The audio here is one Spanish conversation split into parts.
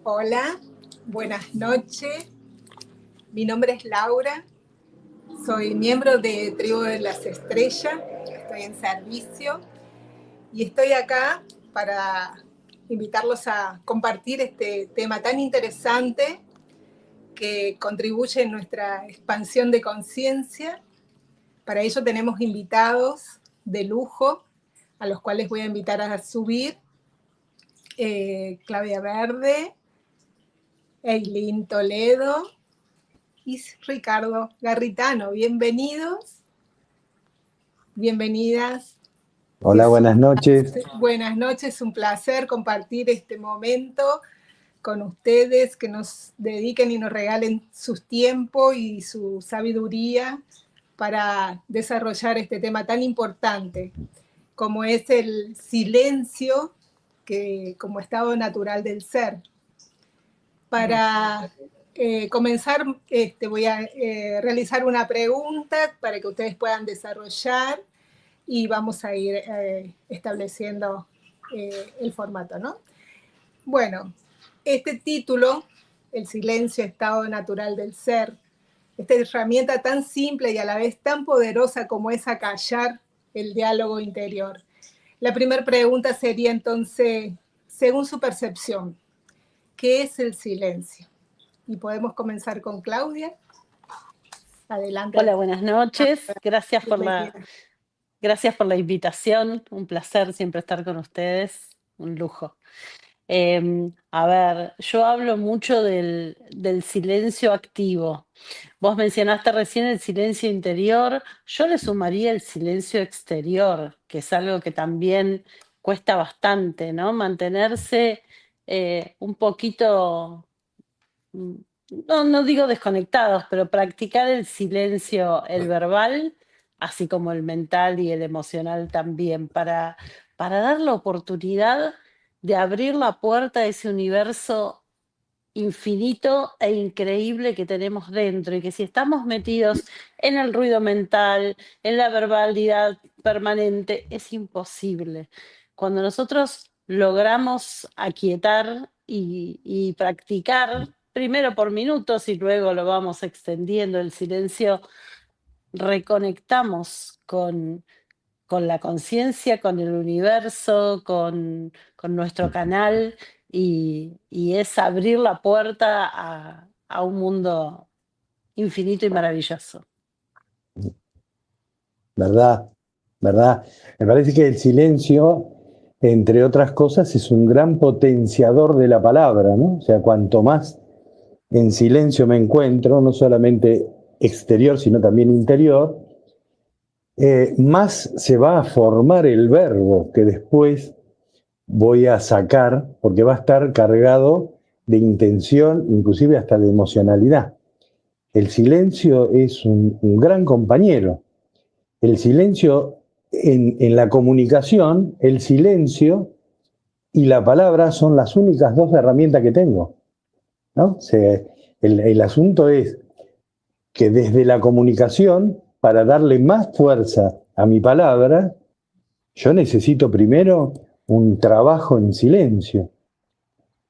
Hola, buenas noches. Mi nombre es Laura. Soy miembro de Tribu de las Estrellas. Estoy en servicio y estoy acá para invitarlos a compartir este tema tan interesante que contribuye en nuestra expansión de conciencia. Para ello tenemos invitados de lujo, a los cuales voy a invitar a subir. Claudia Verde, Eileen Toledo y Ricardo Garritano. Bienvenidos, bienvenidas. Hola, buenas noches. Buenas noches, un placer compartir este momento con ustedes, que nos dediquen y nos regalen su tiempo y su sabiduría para desarrollar este tema tan importante como es el silencio como estado natural del ser. Para comenzar, voy a realizar una pregunta para que ustedes puedan desarrollar y vamos a ir estableciendo el formato, ¿no? Bueno, este título, El silencio, estado natural del ser, esta herramienta tan simple y a la vez tan poderosa como es acallar el diálogo interior. La primera pregunta sería entonces, según su percepción, ¿qué es el silencio? Y podemos comenzar con Claudia. Adelante. Hola, buenas noches. Gracias por la invitación. Un placer siempre estar con ustedes. Un lujo. A ver, yo hablo mucho del silencio activo. Vos mencionaste recién el silencio interior. Yo le sumaría el silencio exterior, que es algo que también cuesta bastante, ¿no? Mantenerse un poquito, no digo desconectados, pero practicar el silencio, el verbal, así como el mental y el emocional también, para dar la oportunidad de abrir la puerta a ese universo infinito e increíble que tenemos dentro, y que si estamos metidos en el ruido mental, en la verbalidad permanente, es imposible. Cuando nosotros logramos aquietar y practicar, primero por minutos y luego lo vamos extendiendo el silencio, reconectamos con la conciencia, con el universo, con nuestro canal, y es abrir la puerta a un mundo infinito y maravilloso. ¿Verdad? ¿Verdad? Me parece que el silencio, entre otras cosas, es un gran potenciador de la palabra, ¿no? O sea, cuanto más en silencio me encuentro, no solamente exterior, sino también interior, más se va a formar el verbo que después voy a sacar, porque va a estar cargado de intención, inclusive hasta de emocionalidad. El silencio es un gran compañero. El silencio en la comunicación, el silencio y la palabra son las únicas dos herramientas que tengo, ¿no? O sea, el asunto es que desde la comunicación, para darle más fuerza a mi palabra, yo necesito primero un trabajo en silencio,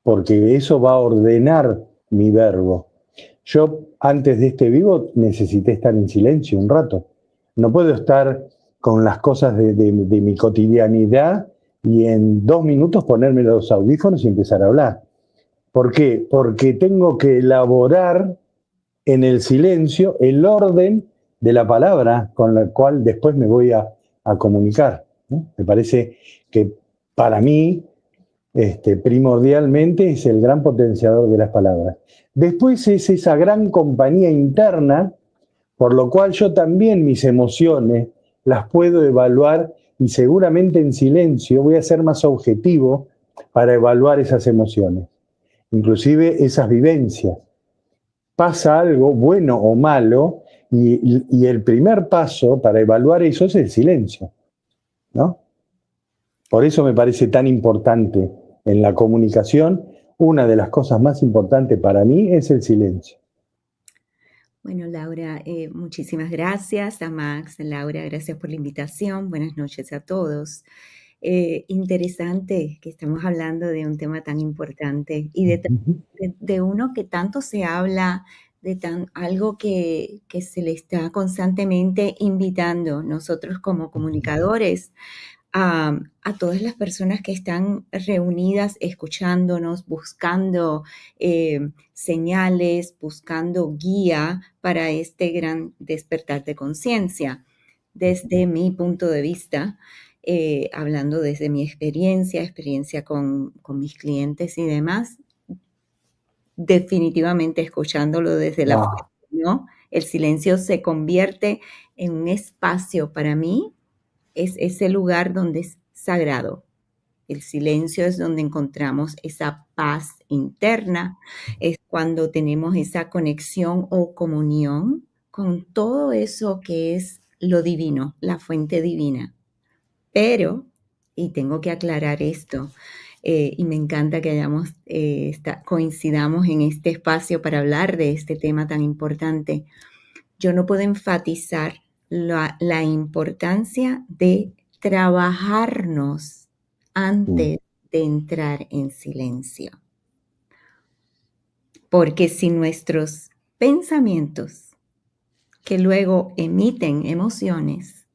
porque eso va a ordenar mi verbo. Yo antes de este vivo necesité estar en silencio un rato. No puedo estar con las cosas de mi cotidianidad y en 2 minutos ponerme los audífonos y empezar a hablar. ¿Por qué? Porque tengo que elaborar en el silencio el orden de la palabra con la cual después me voy a comunicar, ¿no? Me parece que para mí primordialmente es el gran potenciador de las palabras. Después es esa gran compañía interna, por lo cual yo también mis emociones las puedo evaluar, y seguramente en silencio voy a ser más objetivo para evaluar esas emociones, inclusive esas vivencias. Pasa algo bueno o malo, y el primer paso para evaluar eso es el silencio, ¿no? Por eso me parece tan importante en la comunicación. Una de las cosas más importantes para mí es el silencio. Bueno, Laura, muchísimas gracias a Max, Laura, gracias por la invitación. Buenas noches a todos. Interesante que estamos hablando de un tema tan importante y de uno que tanto se habla, algo que se le está constantemente invitando nosotros como comunicadores a todas las personas que están reunidas escuchándonos, buscando señales, buscando guía para este gran despertar de conciencia. Desde mi punto de vista, hablando desde mi experiencia con mis clientes y demás, definitivamente escuchándolo desde la fuente, ¿no? El silencio se convierte en un espacio para mí, es ese lugar donde es sagrado. El silencio es donde encontramos esa paz interna, es cuando tenemos esa conexión o comunión con todo eso que es lo divino, la fuente divina. Pero, y tengo que aclarar esto, y me encanta que coincidamos en este espacio para hablar de este tema tan importante. Yo no puedo enfatizar la importancia de trabajarnos antes de entrar en silencio. Porque si nuestros pensamientos, que luego emiten emociones,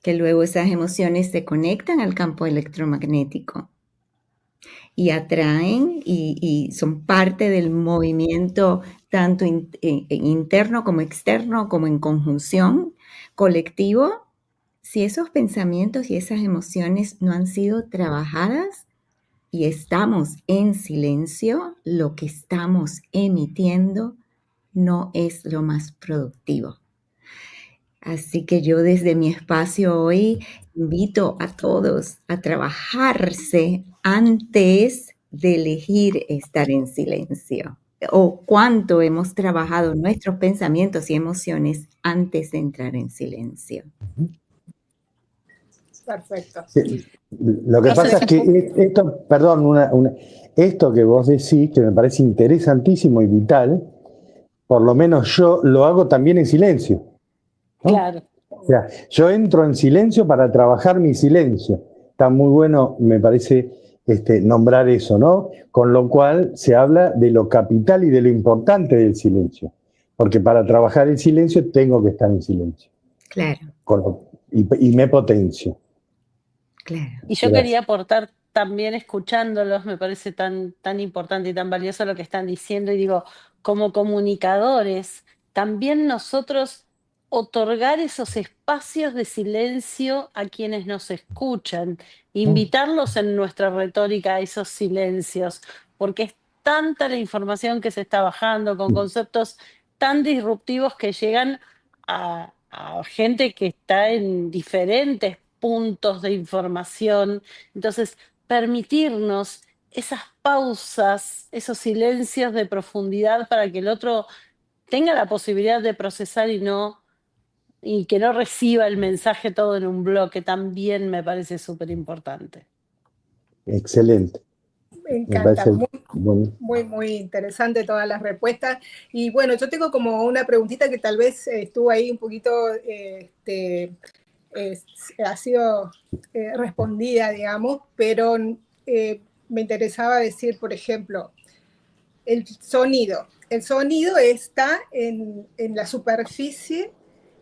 que luego esas emociones se conectan al campo electromagnético y atraen y son parte del movimiento tanto interno como externo, como en conjunción colectivo. Si esos pensamientos y esas emociones no han sido trabajadas y estamos en silencio, lo que estamos emitiendo no es lo más productivo. Así que yo desde mi espacio hoy invito a todos a trabajarse antes de elegir estar en silencio. O cuánto hemos trabajado nuestros pensamientos y emociones antes de entrar en silencio. Perfecto. Sí, lo que pasa es que esto, perdón, esto que vos decís, que me parece interesantísimo y vital, por lo menos yo lo hago también en silencio, ¿no? Claro. O sea, yo entro en silencio para trabajar mi silencio. Está muy bueno, me parece, nombrar eso, ¿no? Con lo cual se habla de lo capital y de lo importante del silencio. Porque para trabajar el silencio tengo que estar en silencio. Claro. Y me potencio. Claro. Y yo quería aportar también escuchándolos, me parece tan importante y tan valioso lo que están diciendo, y digo, como comunicadores, también nosotros otorgar esos espacios de silencio a quienes nos escuchan, invitarlos en nuestra retórica a esos silencios, porque es tanta la información que se está bajando con conceptos tan disruptivos que llegan a gente que está en diferentes puntos de información. Entonces, permitirnos esas pausas, esos silencios de profundidad para que el otro tenga la posibilidad de procesar y que no reciba el mensaje todo en un bloque, también me parece súper importante. Excelente. Me encanta, muy interesante todas las respuestas. Y bueno, yo tengo como una preguntita que tal vez estuvo ahí un poquito, ha sido respondida, digamos, pero me interesaba decir, por ejemplo, el sonido. El sonido está en la superficie,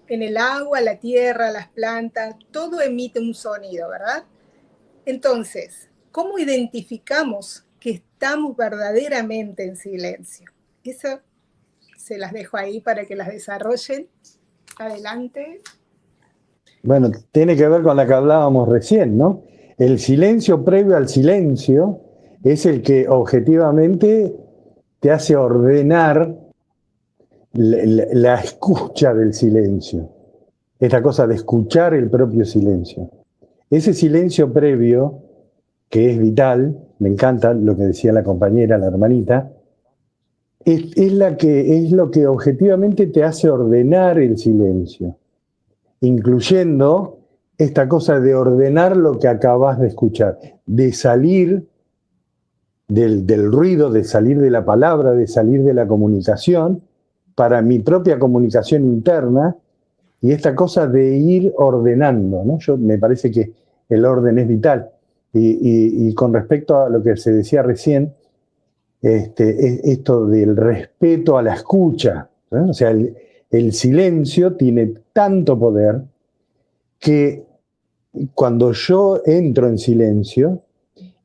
en el agua, la tierra, las plantas, todo emite un sonido, ¿verdad? Entonces, ¿cómo identificamos que estamos verdaderamente en silencio? Eso se las dejo ahí para que las desarrollen. Adelante. Bueno, tiene que ver con la que hablábamos recién, ¿no? El silencio previo al silencio es el que objetivamente te hace ordenar la escucha del silencio. Esta cosa de escuchar el propio silencio. Ese silencio previo, que es vital, me encanta lo que decía la compañera, la hermanita, es lo que objetivamente te hace ordenar el silencio, incluyendo esta cosa de ordenar lo que acabas de escuchar, de salir del ruido, de salir de la palabra, de salir de la comunicación, para mi propia comunicación interna, y esta cosa de ir ordenando, ¿no? Me parece que el orden es vital. Y con respecto a lo que se decía recién, esto del respeto a la escucha, ¿no? O sea, el silencio tiene tanto poder que cuando yo entro en silencio,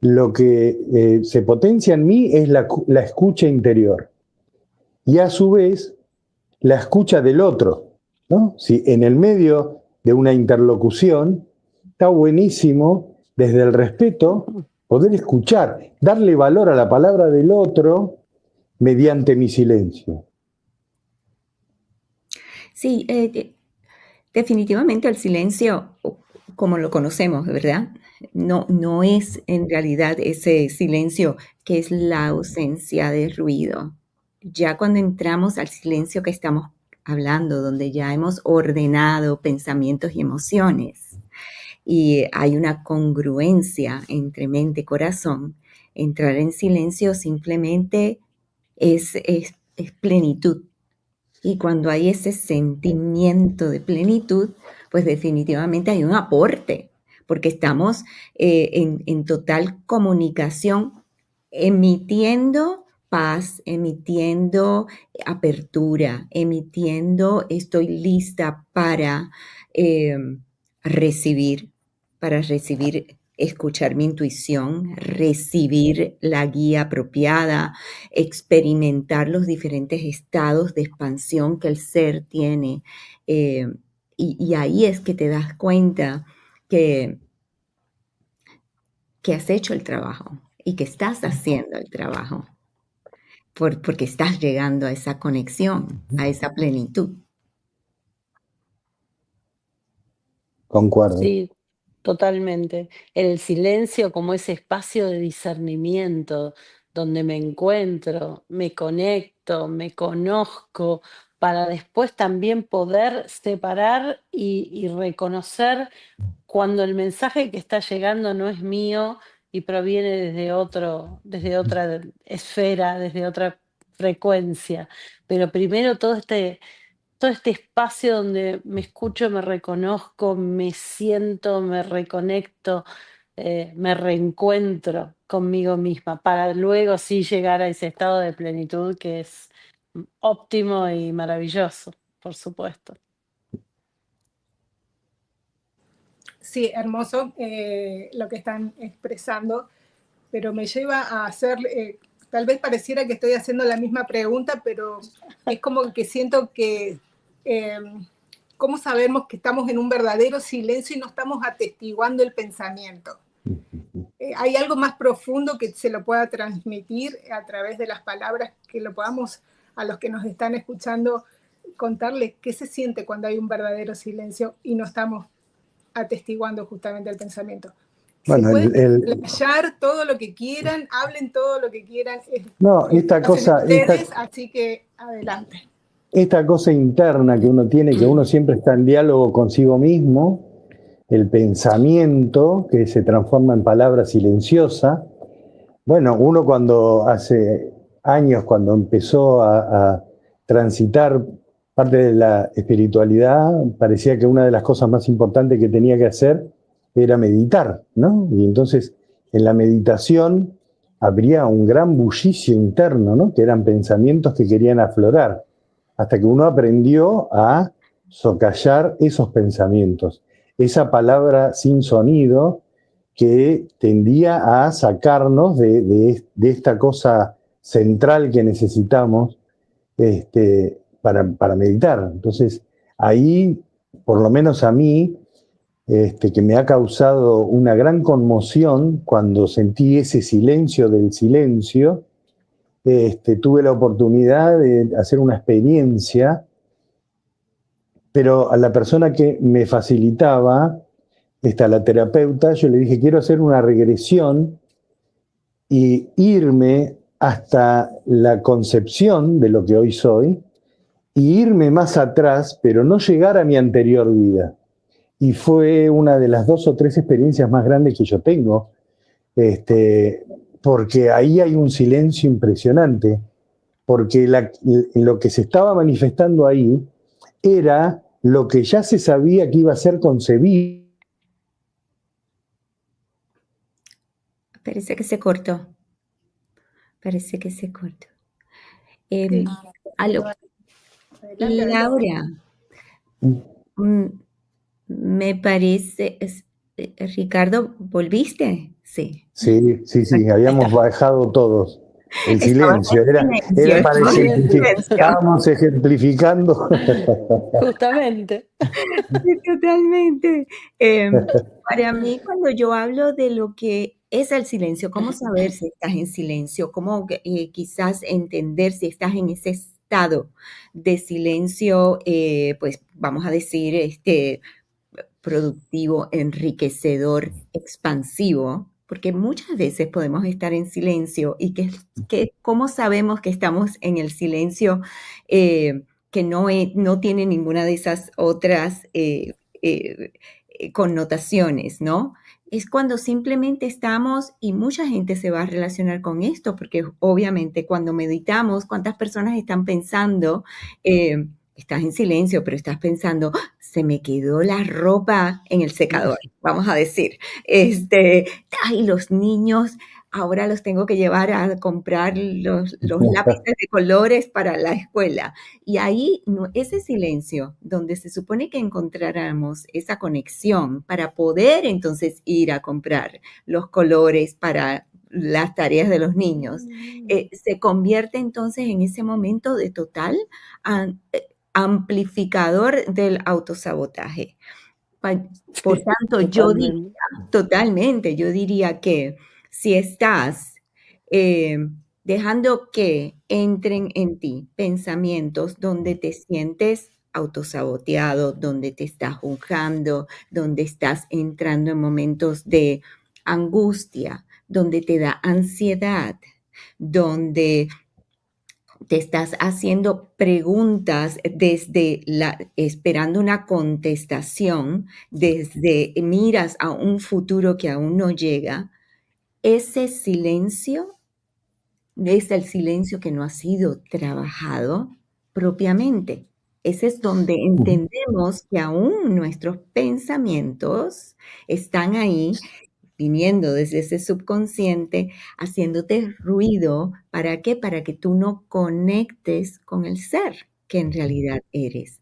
lo que se potencia en mí es la escucha interior y a su vez la escucha del otro, ¿no? Si en el medio de una interlocución está buenísimo desde el respeto poder escuchar, darle valor a la palabra del otro mediante mi silencio. Sí, definitivamente el silencio, como lo conocemos, ¿verdad? No es en realidad ese silencio que es la ausencia de ruido. Ya cuando entramos al silencio que estamos hablando, donde ya hemos ordenado pensamientos y emociones, y hay una congruencia entre mente y corazón, entrar en silencio simplemente es plenitud. Y cuando hay ese sentimiento de plenitud, pues definitivamente hay un aporte, porque estamos en total comunicación, emitiendo paz, emitiendo apertura, emitiendo estoy lista eh, recibir, para recibir, escuchar mi intuición, recibir la guía apropiada, experimentar los diferentes estados de expansión que el ser tiene. Y ahí es que te das cuenta que has hecho el trabajo y que estás haciendo el trabajo, porque estás llegando a esa conexión, a esa plenitud. Concuerdo. Sí, totalmente. El silencio como ese espacio de discernimiento donde me encuentro, me conecto, me conozco, para después también poder separar y reconocer cuando el mensaje que está llegando no es mío y proviene desde otra esfera, desde otra frecuencia. Pero primero todo este espacio donde me escucho, me reconozco, me siento, me reconecto, me reencuentro conmigo misma, para luego sí llegar a ese estado de plenitud que es óptimo y maravilloso, por supuesto. Sí, hermoso lo que están expresando, pero me lleva a hacer, tal vez pareciera que estoy haciendo la misma pregunta, pero es como que siento que, ¿cómo sabemos que estamos en un verdadero silencio y no estamos atestiguando el pensamiento? ¿Hay algo más profundo que se lo pueda transmitir a través de las palabras, que lo podamos, a los que nos están escuchando, contarles qué se siente cuando hay un verdadero silencio y no estamos atestiguando justamente el pensamiento? Bueno, se pueden playar todo lo que quieran, hablen todo lo que quieran. No, esta cosa, ustedes, así que adelante. Esta cosa interna que uno tiene, que uno siempre está en diálogo consigo mismo, el pensamiento que se transforma en palabra silenciosa. Bueno, uno cuando hace años, cuando empezó a transitar parte de la espiritualidad, parecía que una de las cosas más importantes que tenía que hacer era meditar, ¿no? Y entonces en la meditación habría un gran bullicio interno, ¿no? Que eran pensamientos que querían aflorar, hasta que uno aprendió a socallar esos pensamientos, esa palabra sin sonido que tendía a sacarnos de esta cosa central que necesitamos para meditar. Entonces, ahí, por lo menos a mí, que me ha causado una gran conmoción cuando sentí ese silencio del silencio, tuve la oportunidad de hacer una experiencia, pero a la persona que me facilitaba, la terapeuta, yo le dije, quiero hacer una regresión y irme hasta la concepción de lo que hoy soy, y irme más atrás, pero no llegar a mi anterior vida. Y fue una de las 2 o 3 experiencias más grandes que yo tengo, porque ahí hay un silencio impresionante, porque lo que se estaba manifestando ahí era lo que ya se sabía que iba a ser concebido Parece que se cortó. Parece que se cortó. Sí. Aló. Adelante. Laura, mm, me parece, Ricardo, ¿volviste? Sí. Sí, sí, sí, Ahí habíamos está. bajado todos. El Estabas silencio, en silencio, era para estabas en ejemplificar. silencio. Estábamos ejemplificando. Justamente. Sí, totalmente. Para mí, cuando yo hablo de lo que es el silencio, cómo saber si estás en silencio, cómo quizás entender si estás en ese estado de silencio, pues vamos a decir, productivo, enriquecedor, expansivo, porque muchas veces podemos estar en silencio y ¿cómo sabemos que estamos en el silencio que no tiene ninguna de esas otras connotaciones, ¿no? Es cuando simplemente estamos, y mucha gente se va a relacionar con esto, porque obviamente cuando meditamos, ¿cuántas personas están pensando? Estás en silencio, pero estás pensando, se me quedó la ropa en el secador, vamos a decir. Ay, los niños, ahora los tengo que llevar a comprar los lápices de colores para la escuela. Y ahí, ese silencio, donde se supone que encontráramos esa conexión para poder entonces ir a comprar los colores para las tareas de los niños, se convierte entonces en ese momento de total amplificador del autosabotaje. Por tanto, yo diría, Totalmente. yo diría que si estás dejando que entren en ti pensamientos donde te sientes autosaboteado, donde te estás juzgando, donde estás entrando en momentos de angustia, donde te da ansiedad, donde te estás haciendo preguntas esperando una contestación, desde miras a un futuro que aún no llega, ese silencio es el silencio que no ha sido trabajado propiamente. Ese es donde entendemos que aún nuestros pensamientos están ahí viniendo desde ese subconsciente, haciéndote ruido. ¿Para qué? Para que tú no conectes con el ser que en realidad eres.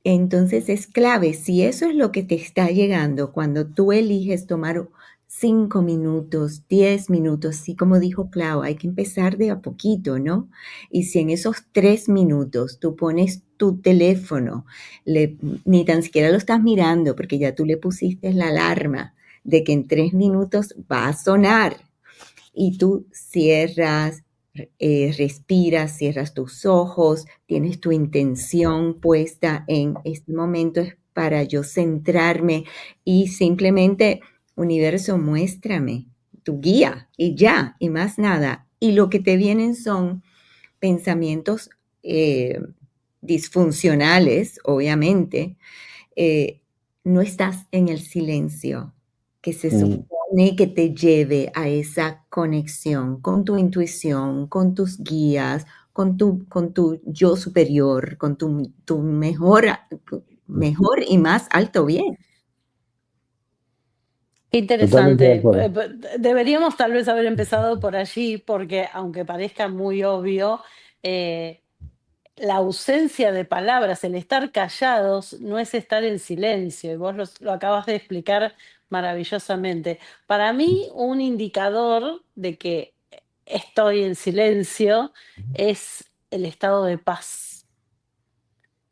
Entonces es clave, si eso es lo que te está llegando cuando tú eliges tomar 5 minutos, 10 minutos, así como dijo Clau, hay que empezar de a poquito, ¿no? Y si en esos 3 minutos tú pones tu teléfono, ni tan siquiera lo estás mirando porque ya tú le pusiste la alarma de que en 3 minutos va a sonar y tú cierras, respiras, cierras tus ojos, tienes tu intención puesta en este momento es para yo centrarme y simplemente, universo, muéstrame tu guía y ya, y más nada. Y lo que te vienen son pensamientos disfuncionales, obviamente. No estás en el silencio que se supone que te lleve a esa conexión con tu intuición, con tus guías, con tu yo superior, con tu mejor y más alto bien. Qué Totalmente de interesante. acuerdo. Deberíamos tal vez haber empezado por allí, porque aunque parezca muy obvio, eh, la ausencia de palabras, el estar callados, no es estar en silencio, y vos lo acabas de explicar maravillosamente. Para mí, un indicador de que estoy en silencio es el estado de paz.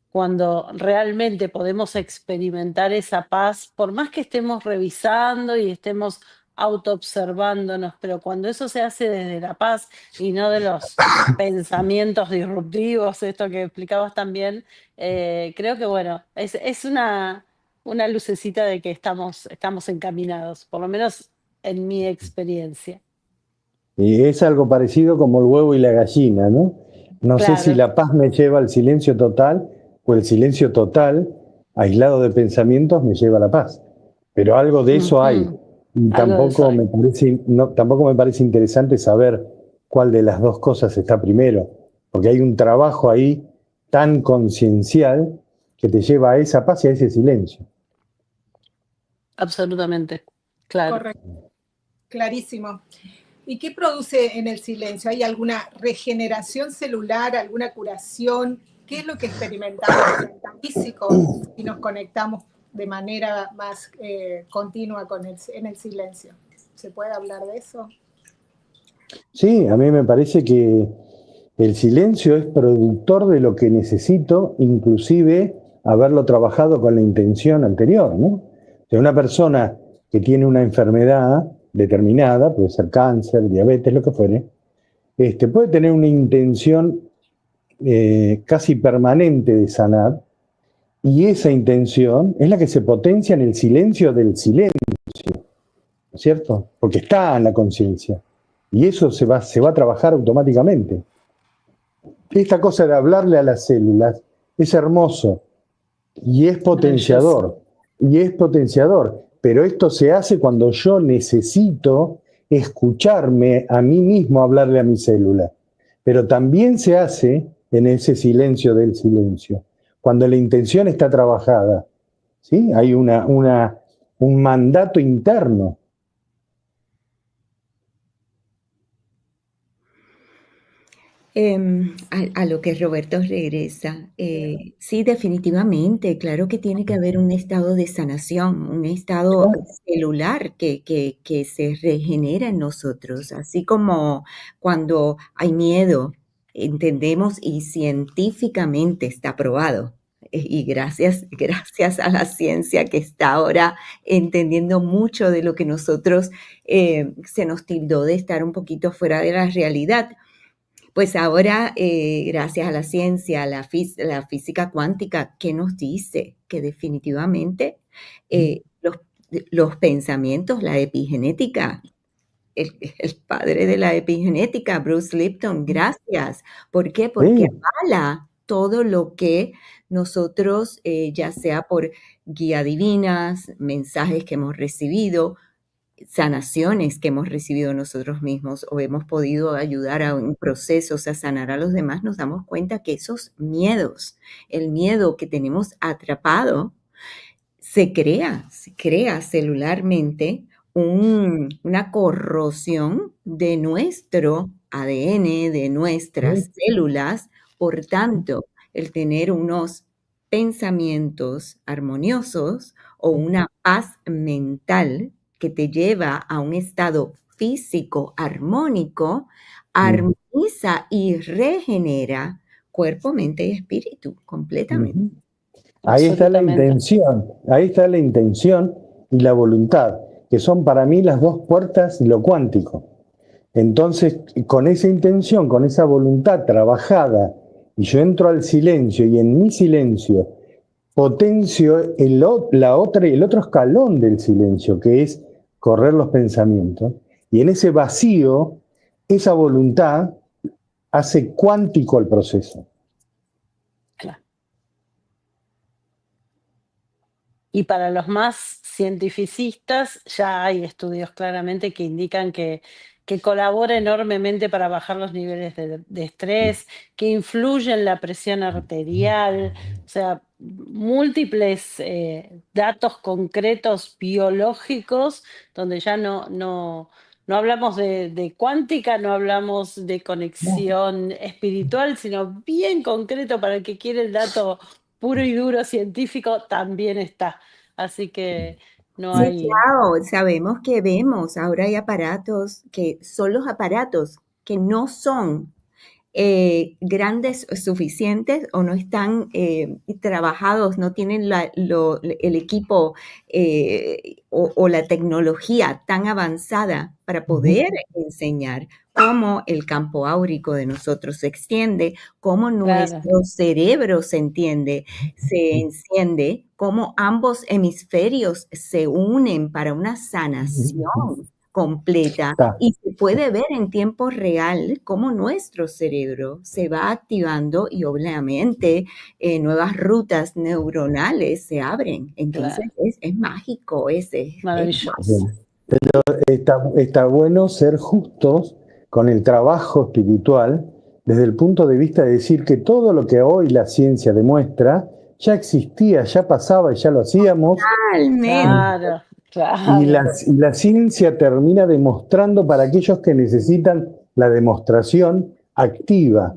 Cuando realmente podemos experimentar esa paz, por más que estemos revisando y estemos autoobservándonos, pero cuando eso se hace desde la paz y no de los pensamientos disruptivos, esto que explicabas también, creo que bueno, es una lucecita de que estamos encaminados, por lo menos en mi experiencia. Y es algo parecido como el huevo y la gallina, ¿no? No sé si Claro. la paz me lleva al silencio total o el silencio total, aislado de pensamientos, me lleva a la paz. Pero algo de eso hay. Ujú. Y Algo de eso tampoco hay. me parece, tampoco me parece interesante saber cuál de las dos cosas está primero, porque hay un trabajo ahí tan conciencial que te lleva a esa paz y a ese silencio. Absolutamente. Claro. Correcto. clarísimo. ¿Y qué produce en el silencio? ¿Hay alguna regeneración celular, alguna curación? ¿Qué es lo que experimentamos en el físico si nos conectamos de manera más continua en el silencio? ¿Se puede hablar de eso? Sí, a mí me parece que el silencio es productor de lo que necesito, inclusive haberlo trabajado con la intención anterior, ¿no? O sea, una persona que tiene una enfermedad determinada, puede ser cáncer, diabetes, lo que fuere, puede tener una intención casi permanente de sanar, y esa intención es la que se potencia en el silencio del silencio, ¿no es cierto? Porque está en la conciencia, y eso se va a trabajar automáticamente. Esta cosa de hablarle a las células es hermoso y es potenciador, pero esto se hace cuando yo necesito escucharme a mí mismo hablarle a mi célula, pero también se hace en ese silencio del silencio, cuando la intención está trabajada, ¿sí? Hay un mandato interno. A lo que Roberto regresa, sí, definitivamente, claro que tiene que haber un estado de sanación, un estado celular que se regenera en nosotros, así como cuando hay miedo, entendemos y científicamente está probado. Y gracias a la ciencia que está ahora entendiendo mucho de lo que nosotros se nos tildó de estar un poquito fuera de la realidad. Pues ahora, gracias a la ciencia, la física cuántica, ¿qué nos dice? Que definitivamente los pensamientos, la epigenética, el padre de la epigenética, Bruce Lipton, gracias. ¿Por qué? Porque avala todo lo que nosotros, ya sea por guía divinas, mensajes que hemos recibido, sanaciones que hemos recibido nosotros mismos o hemos podido ayudar a un proceso, o sea, sanar a los demás, nos damos cuenta que esos miedos, el miedo que tenemos atrapado, se crea celularmente una corrosión de nuestro ADN, de nuestras células. Por tanto, el tener unos pensamientos armoniosos o una paz mental que te lleva a un estado físico armónico, armoniza y regenera cuerpo, mente y espíritu completamente. Ahí está la intención y la voluntad, que son para mí las dos puertas de lo cuántico. Entonces, con esa intención, con esa voluntad trabajada, y yo entro al silencio y en mi silencio potencio el otro escalón del silencio, que es correr los pensamientos, y en ese vacío, esa voluntad hace cuántico el proceso. Claro. Y para los más cientificistas, ya hay estudios claramente que indican que colabora enormemente para bajar los niveles de estrés, que influye en la presión arterial, o sea, múltiples datos concretos biológicos, donde ya no hablamos de cuántica, no hablamos de conexión espiritual, sino bien concreto para el que quiere el dato puro y duro científico, también está. Así que no Sí, hay... claro, sabemos que vemos, ahora hay aparatos que son los aparatos que no son grandes suficientes o no están trabajados, no tienen el equipo o la tecnología tan avanzada para poder enseñar cómo el campo áurico de nosotros se extiende, cómo nuestro cerebro se enciende, cómo ambos hemisferios se unen para una sanación completa y se puede ver en tiempo real cómo nuestro cerebro se va activando y obviamente nuevas rutas neuronales se abren. Entonces es mágico, es maravilloso. Pero está bueno ser justos con el trabajo espiritual desde el punto de vista de decir que todo lo que hoy la ciencia demuestra ya existía, ya pasaba y ya lo hacíamos. Totalmente. Claro, y la ciencia termina demostrando para aquellos que necesitan la demostración activa.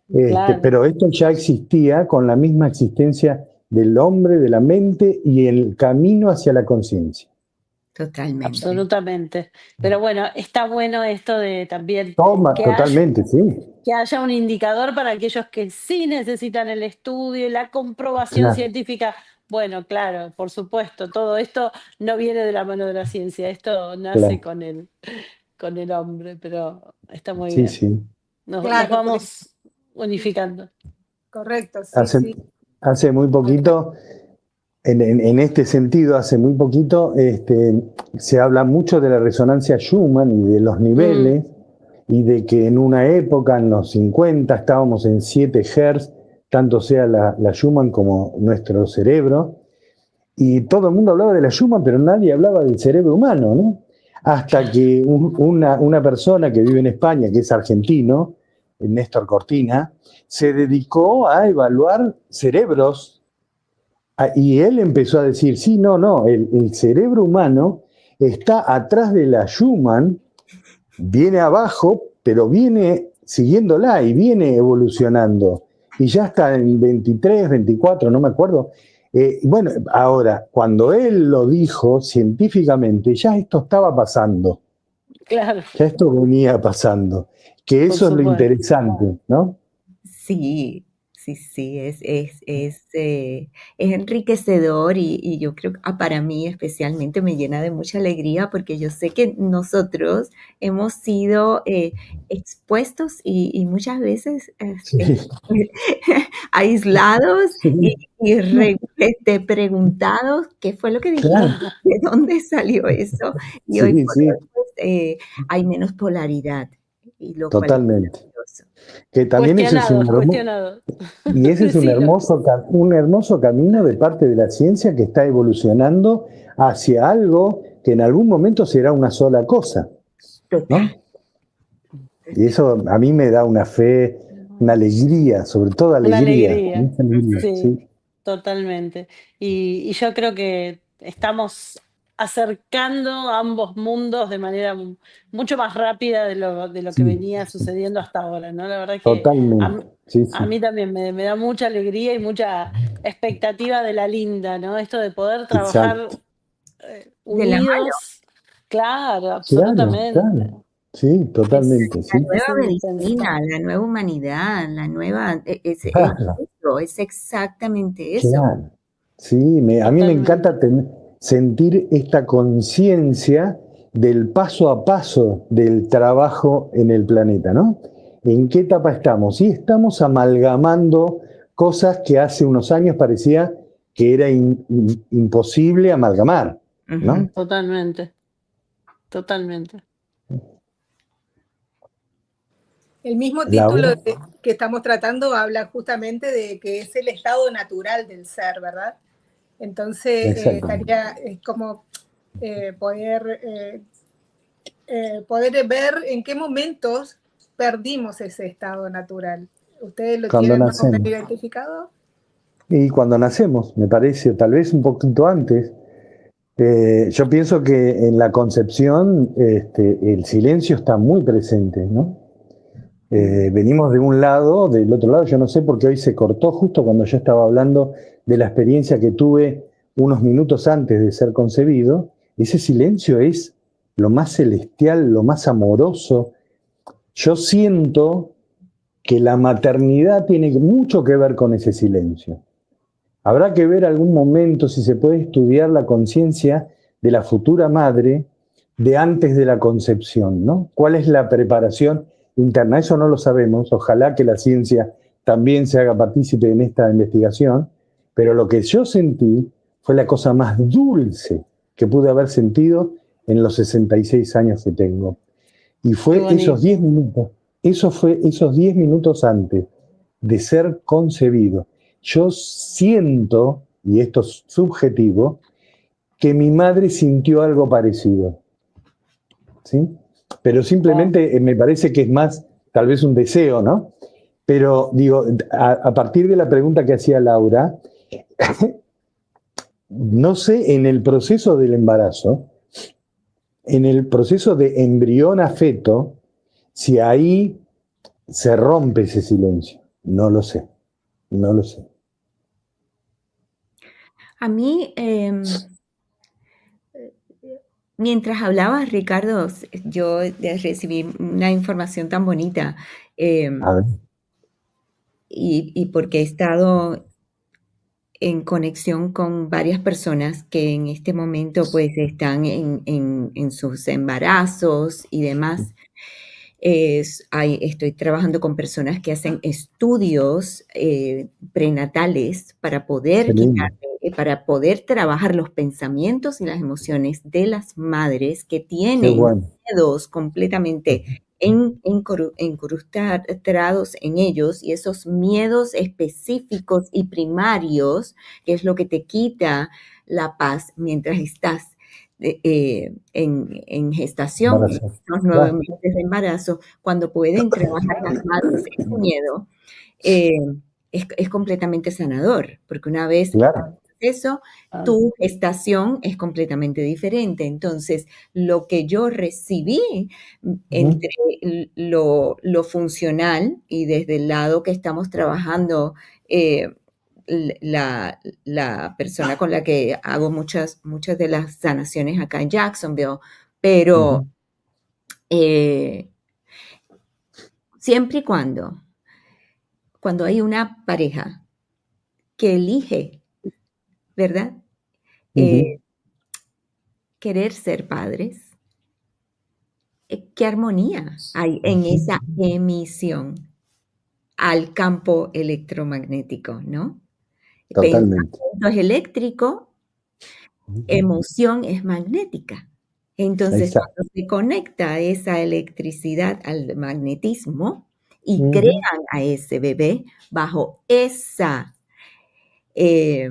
claro. Pero esto ya existía con la misma existencia del hombre, de la mente y el camino hacia la conciencia. Totalmente. Absolutamente. Pero bueno, está bueno esto de también Toma, que haya, totalmente, sí. que haya un indicador para aquellos que sí necesitan el estudio y la comprobación Claro, científica. Bueno, claro, por supuesto, todo esto no viene de la mano de la ciencia, esto nace claro. con el hombre, pero está muy Sí, bien. sí. Nos Claro, porque, vamos unificando. correcto, sí, Hace, sí. hace muy poquito, en este sentido, hace muy poquito, se habla mucho de la resonancia Schumann y de los Mm, niveles, y de que en una época, en los 50, estábamos en 7 Hz, tanto sea la Schumann como nuestro cerebro, y todo el mundo hablaba de la Schumann, pero nadie hablaba del cerebro humano, ¿no? Hasta claro, que una persona que vive en España, que es argentino, Néstor Cortina, se dedicó a evaluar cerebros. Y él empezó a decir, sí, no, el cerebro humano está atrás de la Schumann, viene abajo, pero viene siguiéndola y viene evolucionando. Y ya está en 23, 24, no me acuerdo. Bueno, ahora, cuando él lo dijo científicamente, ya esto estaba pasando, claro, ya esto venía pasando, que por eso es lo supuesto. interesante, ¿no? Sí, sí, es enriquecedor y yo creo que para mí especialmente me llena de mucha alegría porque yo sé que nosotros hemos sido expuestos y muchas veces Sí, aislados sí, preguntados qué fue lo que dijiste, claro, de dónde salió eso y hoy sí, por sí, hoy pues, hay menos polaridad y lo cual es totalmente. maravilloso. Que también ese es un Cuestionados, hermoso, cuestionados. y ese es Decilo. un hermoso camino de parte de la ciencia que está evolucionando hacia algo que en algún momento será una sola cosa, Total. ¿no? Y eso a mí me da una fe, una alegría, sobre todo Una alegría, alegría, mucha alegría, sí, sí, totalmente. Y yo creo que estamos acercando ambos mundos de manera mucho más rápida de lo que sí, venía sucediendo hasta ahora, ¿no? La verdad que a, totalmente, m- sí, a sí, mí también me da mucha alegría y mucha expectativa de la linda, ¿no? Esto de poder trabajar exacto, De la mano, unidos, claro, claro, absolutamente. claro, sí, totalmente, la sí, Es nueva indispensable. medicina, la nueva humanidad, la nueva, claro. eso, es exactamente eso. Claro, sí, a mí me Totalmente. encanta sentir esta conciencia del paso a paso del trabajo en el planeta, ¿no? ¿En qué etapa estamos? Y estamos amalgamando cosas que hace unos años parecía que era imposible amalgamar, Ujú. ¿no? Totalmente, totalmente. El mismo título Laura, que estamos tratando habla justamente de que es el estado natural del ser, ¿verdad? Entonces, exactamente. estaría como poder, poder ver en qué momentos perdimos ese estado natural. ¿Ustedes lo Cuando tienen más o menos nacemos. identificado? Y cuando nacemos, me parece, tal vez un poquito antes. Yo pienso que en la concepción el silencio está muy presente, ¿no? Mm. Venimos de un lado, del otro lado, yo no sé por qué hoy se cortó justo cuando yo estaba hablando de la experiencia que tuve unos minutos antes de ser concebido. Ese silencio es lo más celestial, lo más amoroso. Yo siento que la maternidad tiene mucho que ver con ese silencio. Habrá que ver algún momento si se puede estudiar la conciencia de la futura madre de antes de la concepción, ¿no? ¿Cuál es la preparación interna? Eso no lo sabemos. Ojalá que la ciencia también se haga partícipe en esta investigación, pero lo que yo sentí fue la cosa más dulce que pude haber sentido en los 66 años que tengo. Y Qué fue esos 10 bonito. minutos, eso fue esos 10 minutos antes de ser concebido. Yo siento, y esto es subjetivo, que mi madre sintió algo parecido, ¿sí? Pero Wow. simplemente me parece que es más, tal vez un deseo, ¿no? Pero digo, a partir de la pregunta que hacía Laura, no sé, en el proceso del embarazo, en el proceso de embrión a feto, si ahí se rompe ese silencio. No lo sé, no lo sé. A mí, mientras hablabas, Ricardo, yo recibí una información tan bonita A ver. y porque he estado en conexión con varias personas que en este momento pues están en sus embarazos y demás. Estoy trabajando con personas que hacen estudios prenatales para poder Qué lindo. para poder trabajar los pensamientos y las emociones de las madres que Qué tienen bueno. miedos completamente incrustados en ellos, y esos miedos específicos y primarios, que es lo que te quita la paz mientras estás en gestación, en Embarazo. los 9 Claro, meses de embarazo, cuando pueden trabajar las madres ese miedo, eh, es completamente sanador, porque una vez claro. eso, Ah, tu gestación es completamente diferente. Entonces, lo que yo recibí entre lo funcional y desde el lado que estamos trabajando, eh, la persona con la que hago muchas de las sanaciones acá en Jacksonville, pero Ujú, eh, siempre y cuando hay una pareja que elige, ¿verdad? ujú. Querer ser padres, qué armonía hay en esa emisión al campo electromagnético, ¿no? Totalmente. Pensamiento es eléctrico, Ujú. emoción es magnética. Entonces, Exacto. cuando se conecta esa electricidad al magnetismo y crean Ujú. a ese bebé eh,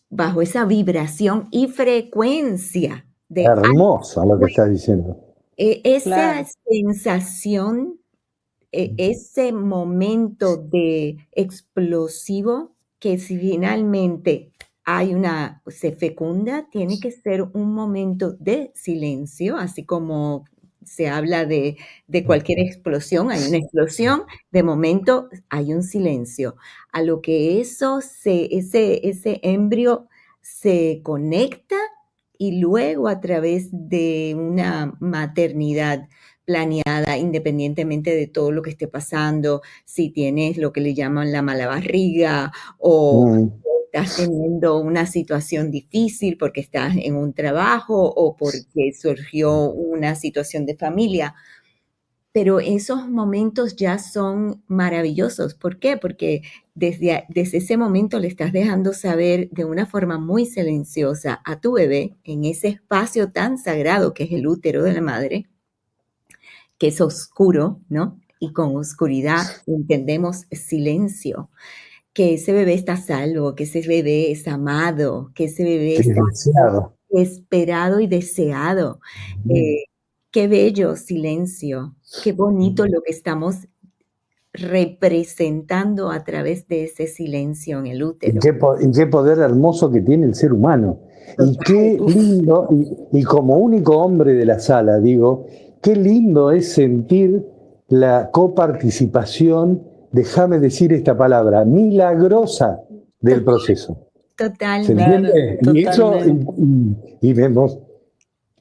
bajo esa vibración y frecuencia de Hermoso lo que estás diciendo. esa claro. sensación, ese momento de explosivo que si finalmente se fecunda, tiene que ser un momento de silencio, así como se habla de cualquier explosión, hay una explosión, de momento hay un silencio. A lo que ese embrio se conecta y luego a través de una maternidad planeada, independientemente de todo lo que esté pasando, si tienes lo que le llaman la mala barriga o Mm. estás teniendo una situación difícil porque estás en un trabajo o porque surgió una situación de familia. Pero esos momentos ya son maravillosos. ¿Por qué? Porque desde ese momento le estás dejando saber de una forma muy silenciosa a tu bebé en ese espacio tan sagrado que es el útero de la madre, que es oscuro, ¿no? Y con oscuridad entendemos silencio, que ese bebé está a salvo, que ese bebé es amado, que ese bebé Qué está deseado. esperado y deseado. Mm. Eh, qué bello silencio, qué bonito lo que estamos representando a través de ese silencio en el útero. Y qué poder hermoso que tiene el ser humano. Y Total. qué lindo, y como único hombre de la sala, digo, qué lindo es sentir la coparticipación, déjame decir esta palabra, milagrosa del proceso. ¿Se Totalmente. Claro, entiende? Y eso, totalmente. y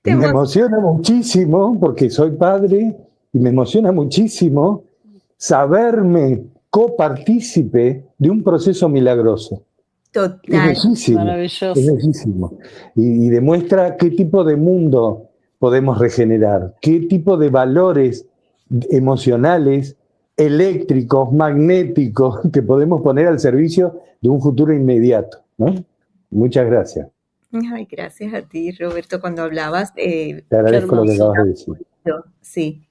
Te me emo- emociona muchísimo, porque soy padre, y me emociona muchísimo saberme copartícipe de un proceso milagroso. Es Total. bellísimo, es Maravilloso. bellísimo. Y demuestra qué tipo de mundo podemos regenerar, qué tipo de valores emocionales, eléctricos, magnéticos, que podemos poner al servicio de un futuro inmediato, ¿no? Muchas gracias. Ay, gracias a ti, Roberto, cuando hablabas, Te Qué agradezco lo que hermoso. acabas de decir. sí,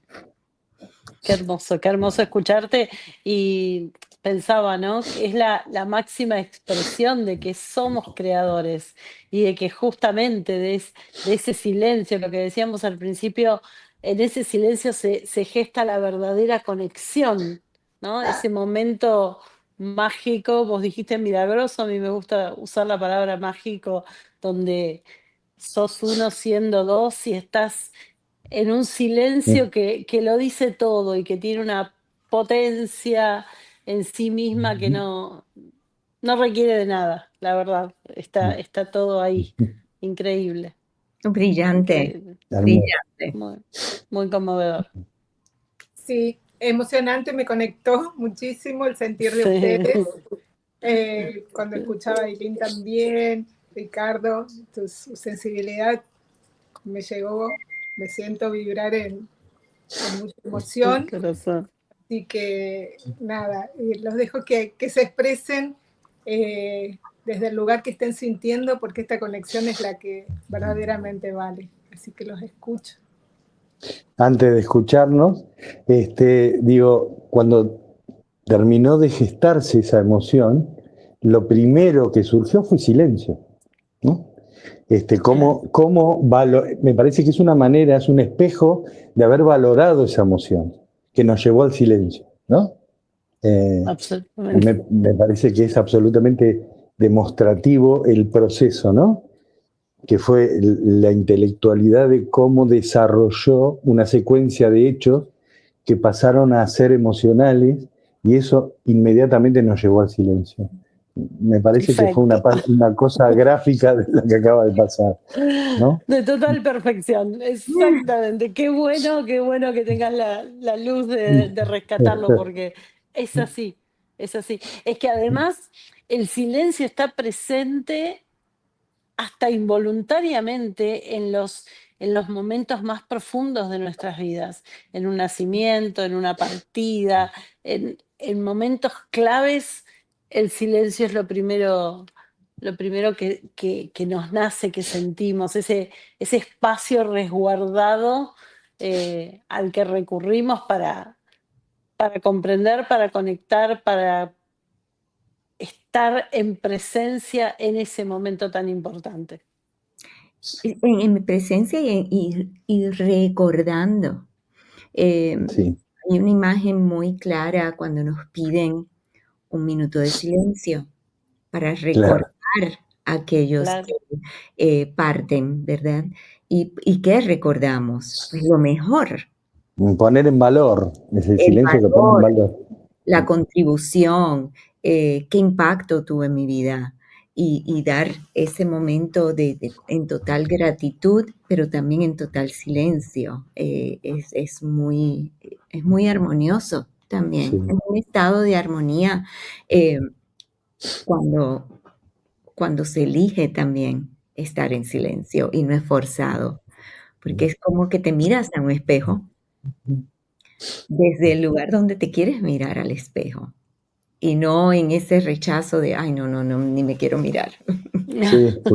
Qué hermoso escucharte. Y pensaba, ¿no? Que es la máxima expresión de que somos creadores y de que justamente de ese silencio, lo que decíamos al principio, en ese silencio se gesta la verdadera conexión, ¿no? Ese momento mágico, vos dijiste milagroso, a mí me gusta usar la palabra mágico donde sos uno siendo dos y estás en un silencio que lo dice todo y que tiene una potencia en sí misma que no requiere de nada, la verdad. Está todo ahí. Increíble, Brillante, increíble. Hermoso. brillante. Muy, muy conmovedor. Sí, emocionante, me conectó muchísimo el sentir de Sí. ustedes. Cuando escuchaba a Eileen también, Ricardo, su sensibilidad me llegó, me siento vibrar con mucha emoción. Corazón. Así que nada, los dejo que se expresen desde el lugar que estén sintiendo, porque esta conexión es la que verdaderamente vale. Así que los escucho. Antes de escucharnos, digo, cuando terminó de gestarse esa emoción, lo primero que surgió fue silencio, ¿no? Me parece que es una manera, es un espejo de haber valorado esa emoción, que nos llevó al silencio, ¿no? Absolutamente. Me parece que es absolutamente demostrativo el proceso, ¿no? Que fue la intelectualidad de cómo desarrolló una secuencia de hechos que pasaron a ser emocionales y eso inmediatamente nos llevó al silencio. Me parece que fue Perfecto. una cosa gráfica de lo que acaba de pasar, ¿no? De total perfección, exactamente. Qué bueno que tengas la luz de rescatarlo, porque es así, es así. Es que además el silencio está presente hasta involuntariamente en los momentos más profundos de nuestras vidas, en un nacimiento, en una partida, en momentos claves, el silencio es lo primero que nos nace, que sentimos, ese espacio resguardado al que recurrimos para comprender, para conectar, para estar en presencia en ese momento tan importante. En mi presencia y recordando. Sí, Hay una imagen muy clara cuando nos piden un minuto de silencio para recordar claro. a aquellos Claro. que parten, ¿verdad? ¿Y qué recordamos? Pues lo mejor, Poner en valor, es el el silencio que pone en valor, valor. la contribución, qué impacto tuvo en mi vida y dar ese momento en total gratitud, pero también en total silencio. Es muy armonioso también. Sí. Es un estado de armonía eh, cuando, cuando se elige también estar en silencio y no es forzado, porque es como que te miras a un espejo desde el lugar donde te quieres mirar al espejo. Y no en ese rechazo de, ay, no, no, no, ni me quiero mirar. Sí, qué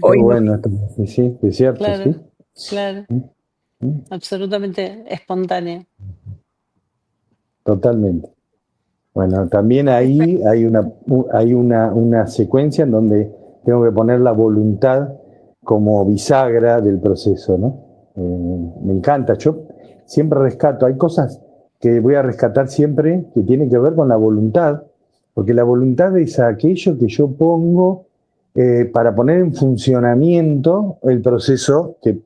Hoy no. bueno. Sí, es cierto, sí. Claro, claro, Mm, absolutamente espontáneo. Totalmente. Bueno, también ahí hay una secuencia en donde tengo que poner la voluntad como bisagra del proceso, ¿no? Me encanta. Yo siempre rescato, hay cosas que voy a rescatar siempre que tienen que ver con la voluntad, porque la voluntad es aquello que yo pongo para poner en funcionamiento el proceso que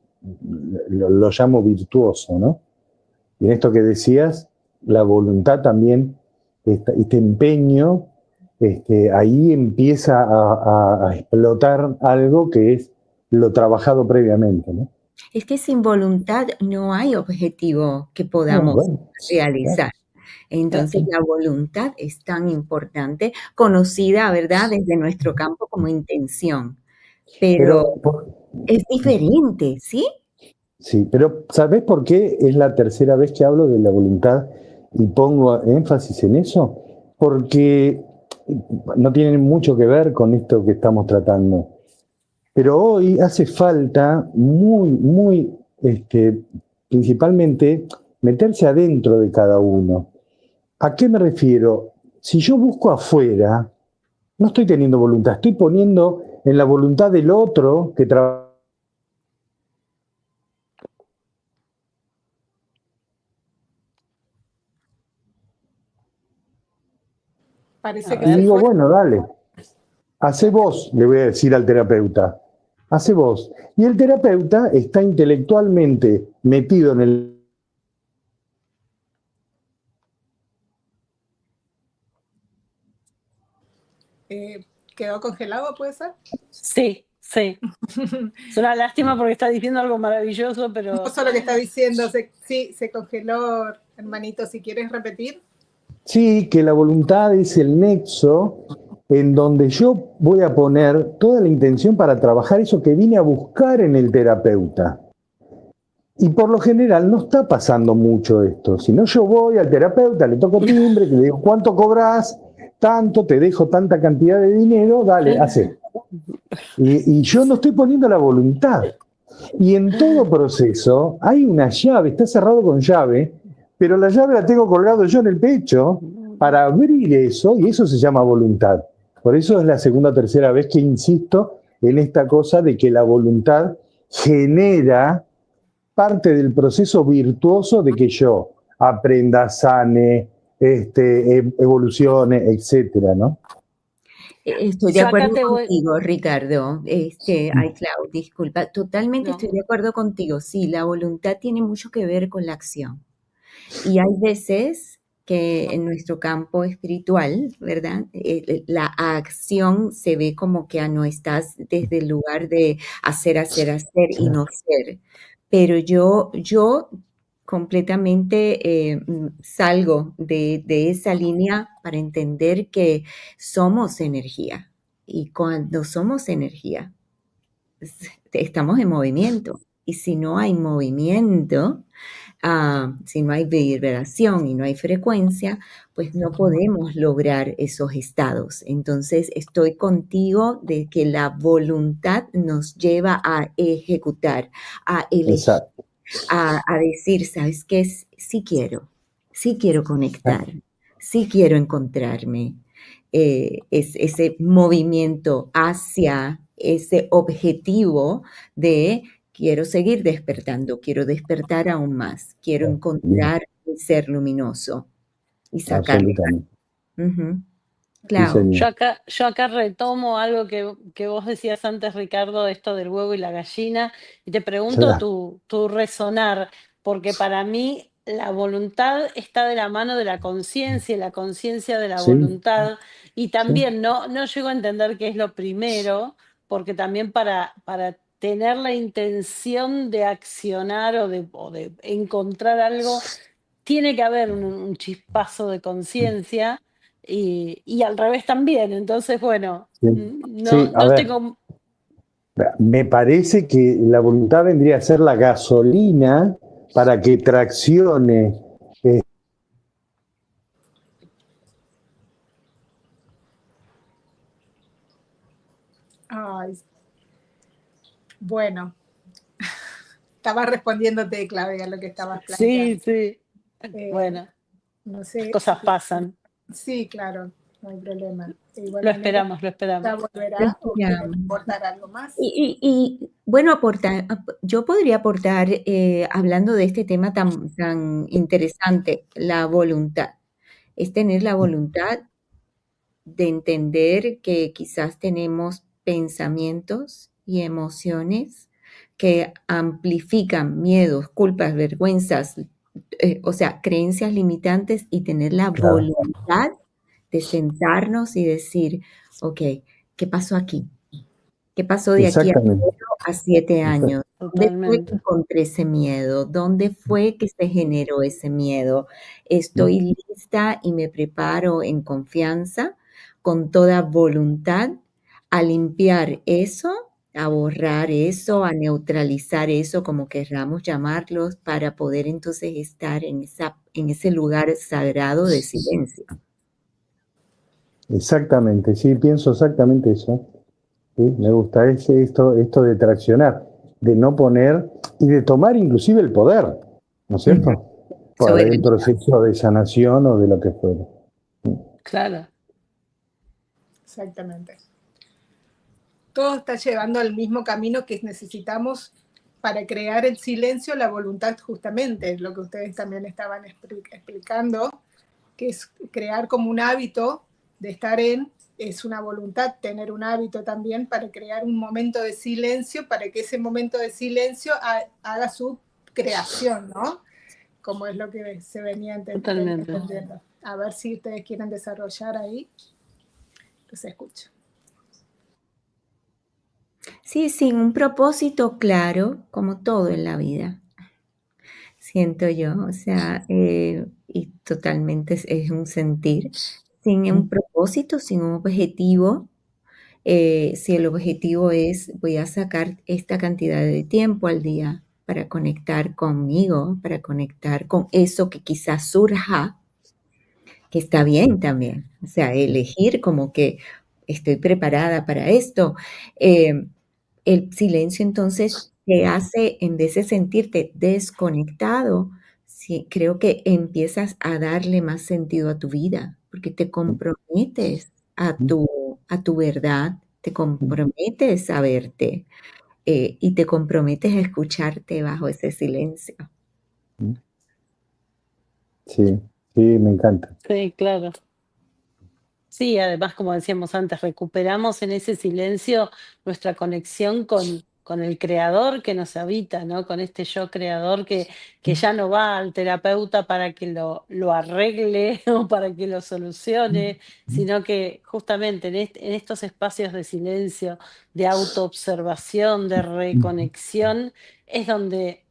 lo llamo virtuoso, ¿no? Y en esto que decías, la voluntad también, este empeño, ahí empieza a explotar algo que es lo trabajado previamente, ¿no? Es que sin voluntad no hay objetivo que No, podamos bueno, realizar. Entonces la voluntad es tan importante, conocida, ¿verdad?, desde nuestro campo como intención, pero pero es diferente, ¿sí? sí, pero ¿sabés por qué es la tercera vez que hablo de la voluntad y pongo énfasis en eso? Porque no tiene mucho que ver con esto que estamos tratando. Pero hoy hace falta principalmente meterse adentro de cada uno. ¿A qué me refiero? Si yo busco afuera, no estoy teniendo voluntad, estoy poniendo en la voluntad del otro que trabaja. A Parece que Y se ver, digo, fue. bueno, dale, hacé vos, le voy a decir al terapeuta. hace vos. Y el terapeuta está intelectualmente metido en el... ¿Quedó congelado, puede ser? Sí, sí. Es una lástima porque está diciendo algo maravilloso, pero... No solo que está diciendo, sí, se congeló, hermanito, si quieres repetir. Sí, que la voluntad es el nexo en donde yo voy a poner toda la intención para trabajar eso que vine a buscar en el terapeuta. Y por lo general no está pasando mucho esto. Si no, yo voy al terapeuta, le toco timbre, le digo, ¿cuánto cobras? Tanto, te dejo tanta cantidad de dinero, dale, hace. Y yo no estoy poniendo la voluntad. Y en todo proceso hay una llave, está cerrado con llave, pero la llave la tengo colgado yo en el pecho para abrir eso, y eso se llama voluntad. Por eso es la segunda o tercera vez que insisto en esta cosa de que la voluntad genera parte del proceso virtuoso de que yo aprenda, sane, evolucione, etcétera, ¿no? Estoy de Yo acá acuerdo te voy... contigo, Ricardo. Ay, Clau, disculpa. Totalmente estoy de No. acuerdo contigo. Sí, la voluntad tiene mucho que ver con la acción. Y hay veces que en nuestro campo espiritual, ¿verdad? La acción se ve como que no estás desde el lugar de hacer y no ser. Pero yo completamente salgo de esa línea para entender que somos energía. Y cuando somos energía, estamos en movimiento. Y si no hay movimiento, si no hay vibración y no hay frecuencia, pues no podemos lograr esos estados. Entonces, estoy contigo de que la voluntad nos lleva a ejecutar, a elegir, Exacto. a decir, ¿sabes qué? Sí quiero conectar, sí quiero encontrarme. Es ese movimiento hacia ese objetivo de quiero seguir despertando, quiero despertar aún más, quiero Bien, encontrar el ser luminoso y sacarle. absolutamente. Ujú. Sí, Claro. señor. Yo acá retomo algo que vos decías antes, Ricardo, esto del huevo y la gallina, y te pregunto Claro. tu resonar, porque para mí la voluntad está de la mano de la conciencia y la conciencia de la Sí, voluntad, y sí, también no llego a entender qué es lo primero, porque también para tener la intención de accionar o de encontrar algo, tiene que haber un chispazo de conciencia y al revés también. Entonces, bueno, sí. Sí, a no ver, tengo... me parece que la voluntad vendría a ser la gasolina para que traccione. Ay, bueno, estaba respondiéndote, Claudia, a lo que estabas Sí, planteando. sí. Eh, Bueno, no las sé si... cosas pasan. Sí, claro, no hay problema. De igual Lo manera, esperamos, lo esperamos. ya Lo volverá o quieren esperamos. aportar algo más. Bueno, yo podría aportar, hablando de este tema tan interesante, la voluntad. Es tener la voluntad de entender que quizás tenemos pensamientos y emociones que amplifican miedos, culpas, vergüenzas, o sea, creencias limitantes y tener la Claro, voluntad de sentarnos y decir, ok, ¿qué pasó aquí? ¿Qué pasó de aquí a exactamente. 7 años? ¿Dónde fue que Totalmente. encontré ese miedo? ¿Dónde fue que se generó ese miedo? Estoy lista y me preparo en confianza, con toda voluntad, a limpiar eso, a borrar eso, a neutralizar eso, como querramos llamarlos, para poder entonces estar en ese lugar sagrado de silencio. Exactamente, sí, pienso exactamente eso. Sí, me gusta esto de traccionar, de no poner y de tomar inclusive el poder, ¿no es Ujú. cierto? Para el Soberanía. proceso de sanación o de lo que fuera. Claro. Exactamente. Todo está llevando al mismo camino que necesitamos para crear el silencio, la voluntad justamente, lo que ustedes también estaban explicando, que es crear como un hábito de estar en es una voluntad tener un hábito también para crear un momento de silencio, para que ese momento de silencio haga su creación, ¿no? Como es lo que se venía entendiendo. A ver si ustedes quieren desarrollar ahí. Los escucho. Sí, sin un propósito claro, como todo en la vida, siento yo, o sea, y totalmente es un sentir, sin un propósito, sin un objetivo. Si el objetivo es, voy a sacar esta cantidad de tiempo al día para conectar conmigo, para conectar con eso que quizás surja, que está bien también. O sea, elegir como que estoy preparada para esto. El silencio entonces te hace, en vez de sentirte desconectado, sí, creo que empiezas a darle más sentido a tu vida, porque te comprometes a tu verdad, te comprometes a verte y te comprometes a escucharte bajo ese silencio. Sí, sí, me encanta. Sí, claro. Sí, además, como decíamos antes, recuperamos en ese silencio nuestra conexión con el creador que nos habita, ¿no? Con este yo creador que ya no va al terapeuta para que lo arregle o para que lo solucione, sino que justamente en estos espacios de silencio, de autoobservación, de reconexión, es donde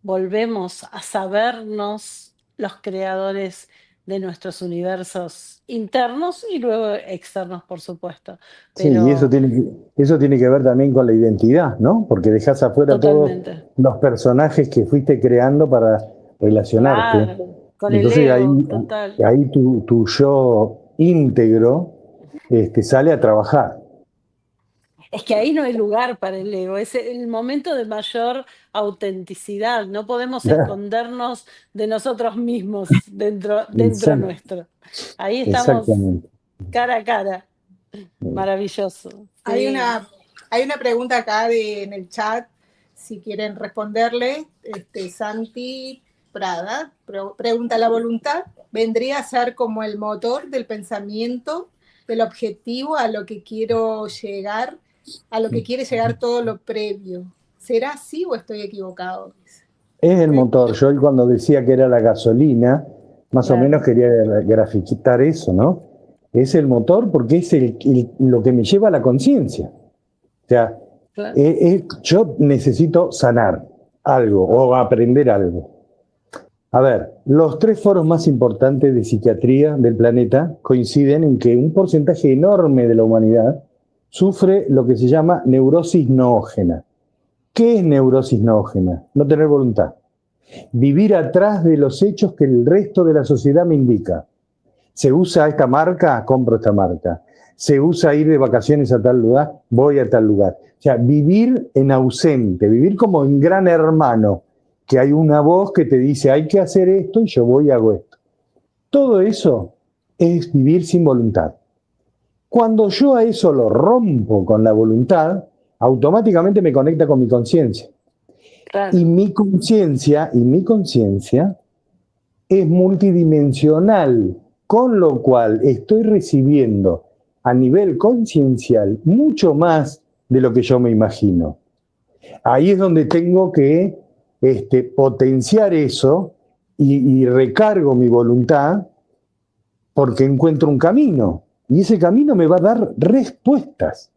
volvemos a sabernos los creadores de nuestros universos internos y luego externos, por supuesto. Sí, y eso Pero eso tiene que ver también con la identidad, ¿no? Porque dejas afuera todos totalmente, los personajes que fuiste creando para relacionarte. claro, con el Entonces ego, total. ahí tu yo íntegro sale a trabajar. Es que ahí no hay lugar para el ego, es el momento de mayor autenticidad, no podemos escondernos de nosotros mismos dentro Exact- nuestro. Ahí estamos Exactamente. cara a cara. Maravilloso. Hay Sí. una pregunta acá en el chat, si quieren responderle. Santi Prada pregunta: ¿la voluntad vendría a ser como el motor del pensamiento, del objetivo a lo que quiero llegar, a lo que quiere llegar todo lo previo? ¿Será así o estoy equivocado? Es el motor. Yo cuando decía que era la gasolina, más o Claro. menos quería graficar eso, ¿no? Es el motor porque es lo que me lleva a la conciencia. O sea, Claro. yo necesito sanar algo o aprender algo. A ver, los 3 foros más importantes de psiquiatría del planeta coinciden en que un porcentaje enorme de la humanidad sufre lo que se llama neurosis noógena. ¿Qué es neurosis noógena? No tener voluntad. Vivir atrás de los hechos que el resto de la sociedad me indica. Se usa esta marca, compro esta marca. Se usa ir de vacaciones a tal lugar, voy a tal lugar. O sea, vivir en ausente, vivir como en gran hermano, que hay una voz que te dice, hay que hacer esto y yo voy y hago esto. Todo eso es vivir sin voluntad. Cuando yo a eso lo rompo con la voluntad, automáticamente me conecta con mi conciencia. Claro. Y mi conciencia es multidimensional, con lo cual estoy recibiendo a nivel conciencial mucho más de lo que yo me imagino. Ahí es donde tengo que potenciar eso y recargo mi voluntad porque encuentro un camino. Y ese camino me va a dar respuestas.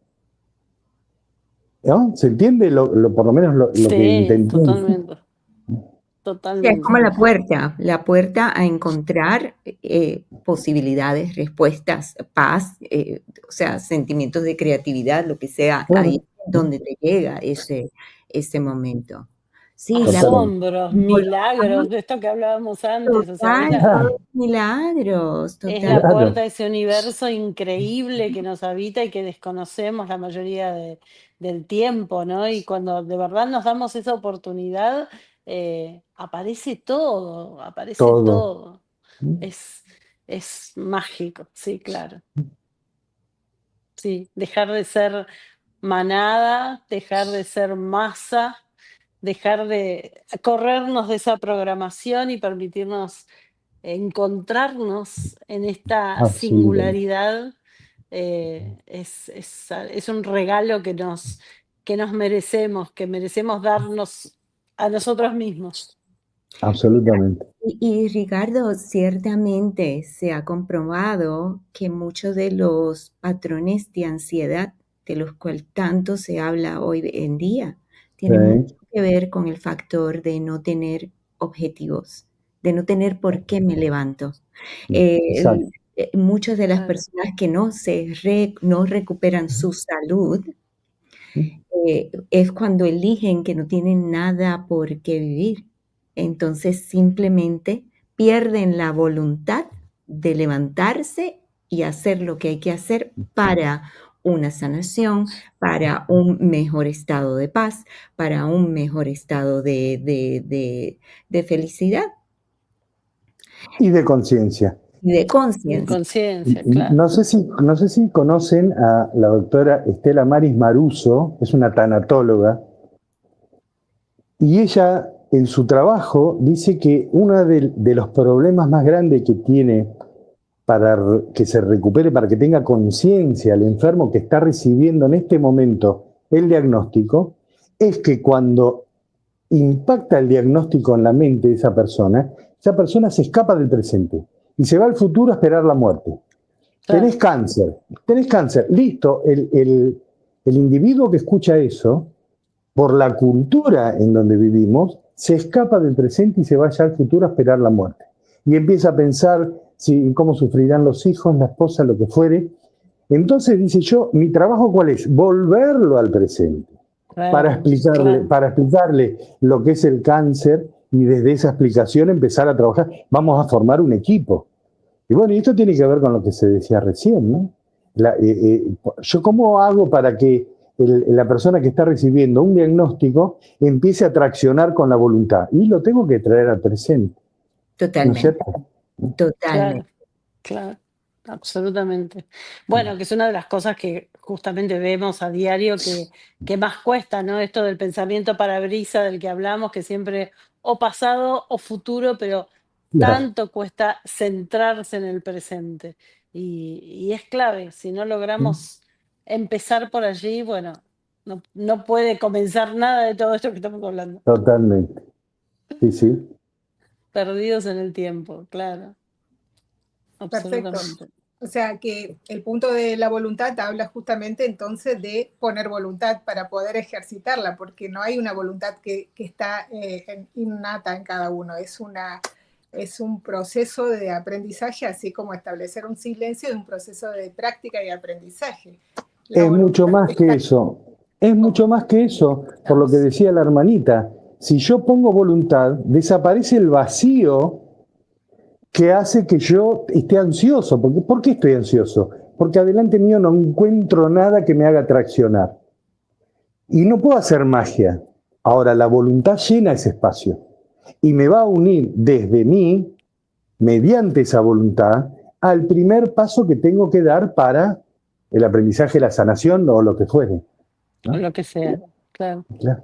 ¿No? ¿Se entiende por lo menos lo Sí, que intenté? totalmente. Sí, es como Totalmente. la puerta a encontrar posibilidades, respuestas, paz, o sea, sentimientos de creatividad, lo que sea, ahí es donde te llega ese momento. Sí, Asombros, voluntad milagros, de esto que hablábamos antes, o sea, total, todos milagros, es la total. puerta a ese universo increíble que nos habita y que desconocemos la mayoría del tiempo, ¿no? Y cuando de verdad nos damos esa oportunidad, aparece todo, aparece Todo. todo. Es, es mágico, sí, claro. Sí, dejar de ser manada, dejar de ser masa, dejar de corrernos de esa programación y permitirnos encontrarnos en esta Absolutamente. singularidad Es un regalo que nos merecemos, que merecemos darnos a nosotros mismos. Absolutamente. Y Ricardo, ciertamente se ha comprobado que muchos de los patrones de ansiedad de los cuales tanto se habla hoy en día tienen mucho que ver con el factor de no tener objetivos, de no tener por qué me levanto. Exacto. Muchas de las Claro. personas que no recuperan su salud es cuando eligen que no tienen nada por qué vivir. Entonces simplemente pierden la voluntad de levantarse y hacer lo que hay que hacer para una sanación, para un mejor estado de paz, para un mejor estado de felicidad Y de conciencia. y de En conciencia. conciencia, claro. No sé si conocen a la doctora Estela Maris Maruso, es una tanatóloga, y ella en su trabajo dice que uno de los problemas más grandes que tiene para que se recupere, para que tenga conciencia el enfermo que está recibiendo en este momento el diagnóstico, es que cuando impacta el diagnóstico en la mente de esa persona se escapa del presente y se va al futuro a esperar la muerte. Claro. Tenés cáncer, listo. El individuo que escucha eso, por la cultura en donde vivimos, se escapa del presente y se va ya al futuro a esperar la muerte. Y empieza a pensar cómo sufrirán los hijos, la esposa, lo que fuere. Entonces dice yo, ¿mi trabajo cuál es? Volverlo al presente. Claro, Para explicarle lo que es el cáncer y desde esa explicación empezar a trabajar. Vamos a formar un equipo. Y bueno, y esto tiene que ver con lo que se decía recién, ¿no? Yo, ¿cómo hago para que la persona que está recibiendo un diagnóstico empiece a traccionar con la voluntad? Y lo tengo que traer al presente. ¿No es cierto? Totalmente. Claro, absolutamente. Bueno, que es una de las cosas que justamente vemos a diario que más cuesta, ¿no? Esto del pensamiento parabrisa del que hablamos, que siempre o pasado o futuro, pero tanto cuesta centrarse en el presente. Y es clave, si no logramos empezar por allí, bueno, no puede comenzar nada de todo esto que estamos hablando. Totalmente. Sí, sí. Perdidos en el tiempo, claro. Perfecto. Absolutamente. O sea que el punto de la voluntad habla justamente entonces de poner voluntad para poder ejercitarla, porque no hay una voluntad que está innata en cada uno, es un proceso de aprendizaje, así como establecer un silencio, es un proceso de práctica y aprendizaje. Es mucho más que eso, por lo que decía la hermanita. Si yo pongo voluntad, desaparece el vacío que hace que yo esté ansioso. ¿Por qué estoy ansioso? Porque adelante mío no encuentro nada que me haga traccionar. Y no puedo hacer magia. Ahora, la voluntad llena ese espacio y me va a unir desde mí, mediante esa voluntad, al primer paso que tengo que dar para el aprendizaje, la sanación o lo que fuere, ¿no? O lo que sea, claro. Claro.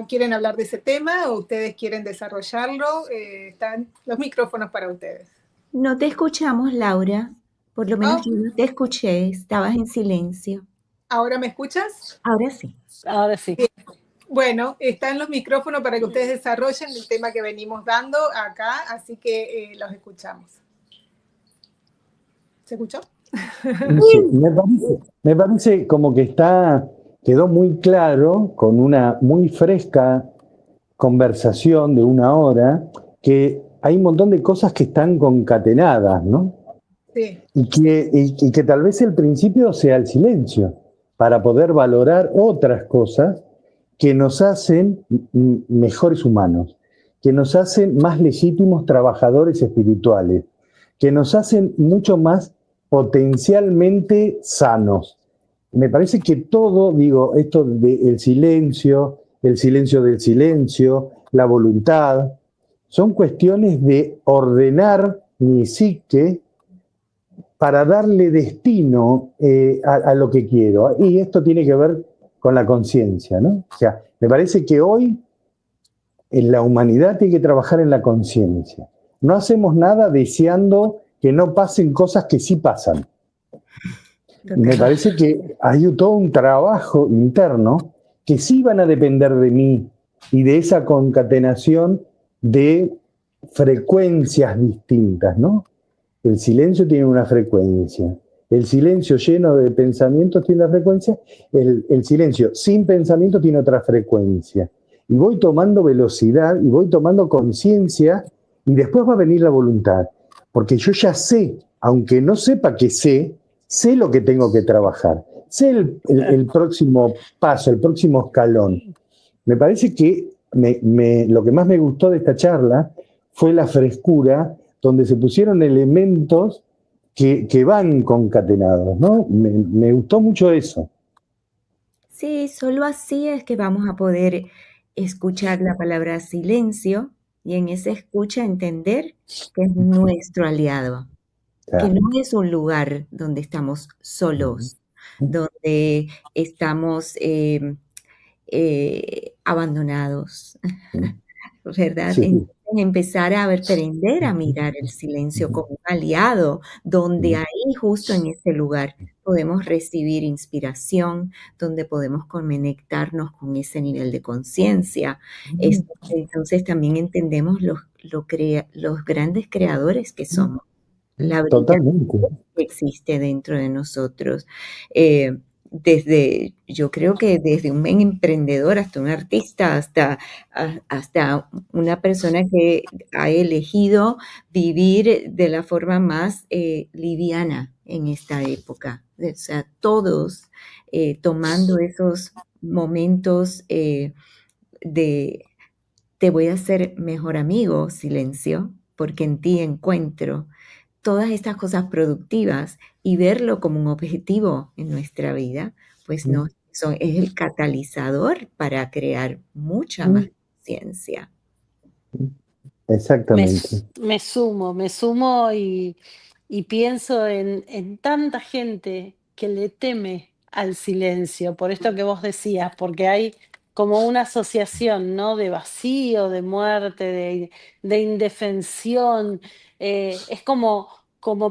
¿Quieren hablar de ese tema o ustedes quieren desarrollarlo? Están los micrófonos para ustedes. No te escuchamos, Laura. Por lo menos yo no te escuché, estabas en silencio. ¿Ahora me escuchas? Ahora sí. Ahora sí. Bien. Bueno, están los micrófonos para que ustedes desarrollen el tema que venimos dando acá, así que los escuchamos. ¿Se escuchó? Sí, me parece como que quedó muy claro, con una muy fresca conversación de 1 hora, que hay un montón de cosas que están concatenadas, ¿no? Sí. Y que tal vez el principio sea el silencio, para poder valorar otras cosas que nos hacen mejores humanos, que nos hacen más legítimos trabajadores espirituales, que nos hacen mucho más potencialmente sanos. Me parece que todo, esto del silencio, el silencio del silencio, la voluntad, son cuestiones de ordenar mi psique para darle destino a lo que quiero. Y esto tiene que ver con la conciencia, ¿no? O sea, me parece que hoy en la humanidad tiene que trabajar en la conciencia. No hacemos nada deseando que no pasen cosas que sí pasan. Me parece que hay todo un trabajo interno que sí van a depender de mí y de esa concatenación de frecuencias distintas, ¿no? El silencio tiene una frecuencia. El silencio lleno de pensamientos tiene una frecuencia. El silencio sin pensamiento tiene otra frecuencia. Y voy tomando velocidad y voy tomando conciencia y después va a venir la voluntad. Porque yo ya sé, aunque no sepa que sé lo que tengo que trabajar. Sé el próximo paso, el próximo escalón. Me parece que lo que más me gustó de esta charla fue la frescura, donde se pusieron elementos que van concatenados, ¿no? Me gustó mucho eso. Sí, solo así es que vamos a poder escuchar la palabra silencio y en esa escucha entender que es nuestro aliado, que no es un lugar donde estamos solos, donde estamos abandonados, ¿verdad? Sí. Entonces, empezar a aprender a mirar el silencio como un aliado, donde ahí, justo en ese lugar, podemos recibir inspiración, donde podemos conectarnos con ese nivel de conciencia. Entonces también entendemos los grandes creadores que somos, la brillantez Totalmente. que existe dentro de nosotros. Yo creo que desde un emprendedor hasta un artista, hasta una persona que ha elegido vivir de la forma más liviana en esta época. O sea, todos tomando esos momentos de te voy a hacer mejor amigo, silencio, porque en ti encuentro todas estas cosas productivas y verlo como un objetivo en nuestra vida, pues es el catalizador para crear mucha más conciencia. Exactamente. Me sumo y pienso en tanta gente que le teme al silencio, por esto que vos decías, porque hay como una asociación, ¿no? De vacío, de muerte, de indefensión. Es como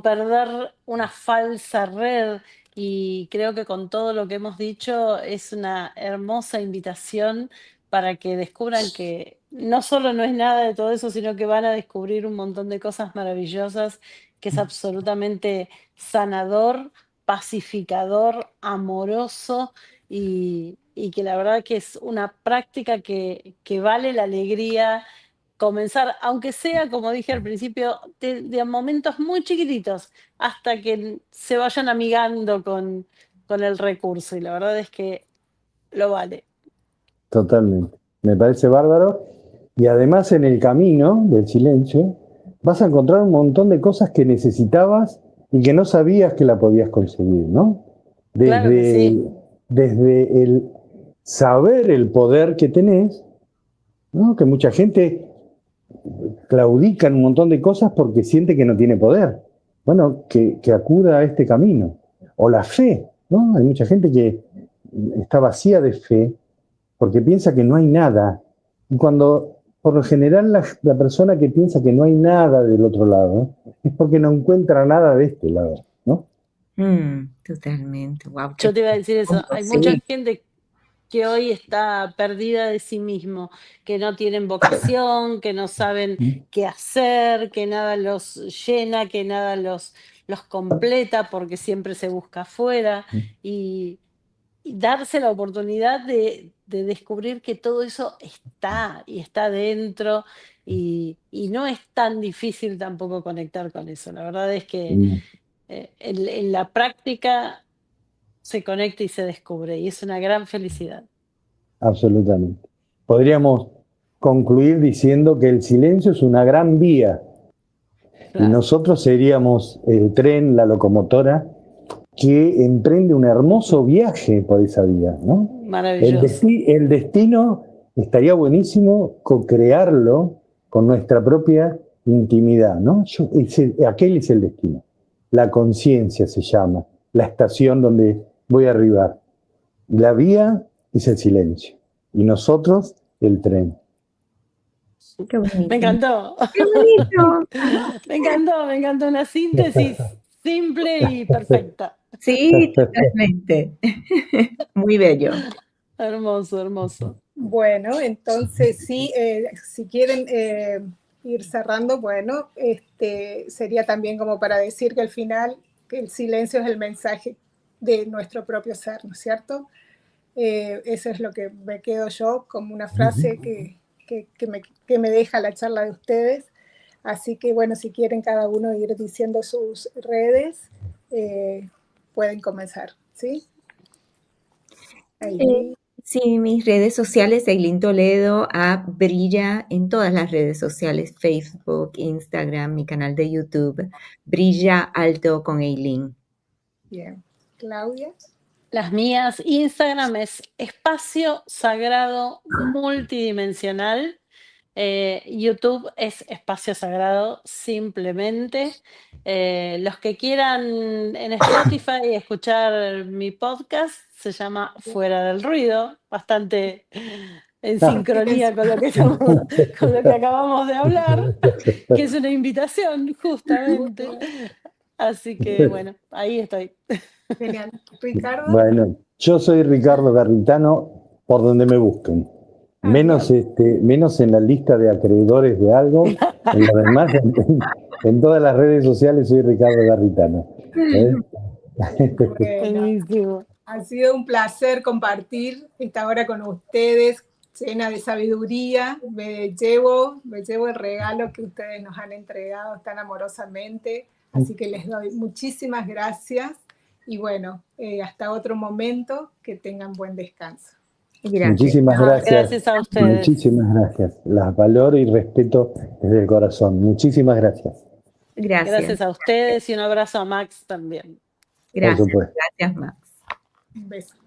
perder una falsa red y creo que con todo lo que hemos dicho es una hermosa invitación para que descubran que no solo no es nada de todo eso, sino que van a descubrir un montón de cosas maravillosas, que es absolutamente sanador, pacificador, amoroso y que la verdad que es una práctica que vale la alegría comenzar, aunque sea, como dije al principio, de momentos muy chiquititos, hasta que se vayan amigando con el recurso. Y la verdad es que lo vale. Totalmente. Me parece bárbaro. Y además en el camino del silencio vas a encontrar un montón de cosas que necesitabas y que no sabías que la podías conseguir, ¿no? Claro que sí. Desde el saber el poder que tenés, ¿no? Que mucha gente claudica en un montón de cosas porque siente que no tiene poder. Bueno, que acuda a este camino. O la fe, ¿no? Hay mucha gente que está vacía de fe porque piensa que no hay nada. Y cuando, por lo general, la persona que piensa que no hay nada del otro lado, es porque no encuentra nada de este lado, ¿no? Totalmente. Wow, Yo te iba a decir eso. Hay mucha sí. gente que hoy está perdida de sí mismo, que no tienen vocación, que no saben qué hacer, que nada los llena, que nada los completa porque siempre se busca afuera y darse la oportunidad de descubrir que todo eso está y está dentro y no es tan difícil tampoco conectar con eso. La verdad es que en la práctica se conecta y se descubre y es una gran felicidad. Absolutamente. Podríamos concluir diciendo que el silencio es una gran vía y Claro. nosotros seríamos el tren, la locomotora, que emprende un hermoso viaje por esa vía, ¿no? Maravilloso. El destino estaría buenísimo co-crearlo con nuestra propia intimidad, ¿no? Aquel es el destino. La conciencia se llama, la estación donde voy a arribar. La vía es el silencio y nosotros el tren. Qué bonito. Me encantó. ¡Qué bonito! Me encantó una síntesis simple y perfecta. Sí, totalmente. Muy bello. Hermoso, hermoso. Bueno, entonces sí, si quieren ir cerrando, bueno, sería también como para decir que al final que el silencio es el mensaje de nuestro propio ser, ¿no es cierto? Eso es lo que me quedo yo como una frase que me deja la charla de ustedes. Así que bueno, si quieren cada uno ir diciendo sus redes, pueden comenzar, ¿sí? Ahí. Sí, mis redes sociales, Eileen Toledo, Brilla en todas las redes sociales, Facebook, Instagram, mi canal de YouTube, Brilla Alto con Eileen. Bien. Claudia. Las mías, Instagram es Espacio Sagrado Multidimensional. YouTube es Espacio Sagrado simplemente. Los que quieran en Spotify escuchar mi podcast se llama Fuera del Ruido, bastante en sincronía con lo con lo que acabamos de hablar, que es una invitación justamente. Así que bueno, ahí estoy. Genial. Ricardo. Bueno, yo soy Ricardo Garritano, por donde me busquen. Menos en la lista de acreedores de algo, en lo demás, en todas las redes sociales soy Ricardo Garritano. Buenísimo. Ha sido un placer compartir esta hora con ustedes, llena de sabiduría. Me llevo el regalo que ustedes nos han entregado tan amorosamente. Así que les doy muchísimas gracias. Y bueno, hasta otro momento, que tengan buen descanso. Gracias. Muchísimas gracias. Gracias a ustedes. Muchísimas gracias. Las valoro y respeto desde el corazón. Muchísimas gracias. Gracias a ustedes y un abrazo a Max también. Gracias, Por supuesto. gracias Max. Un beso.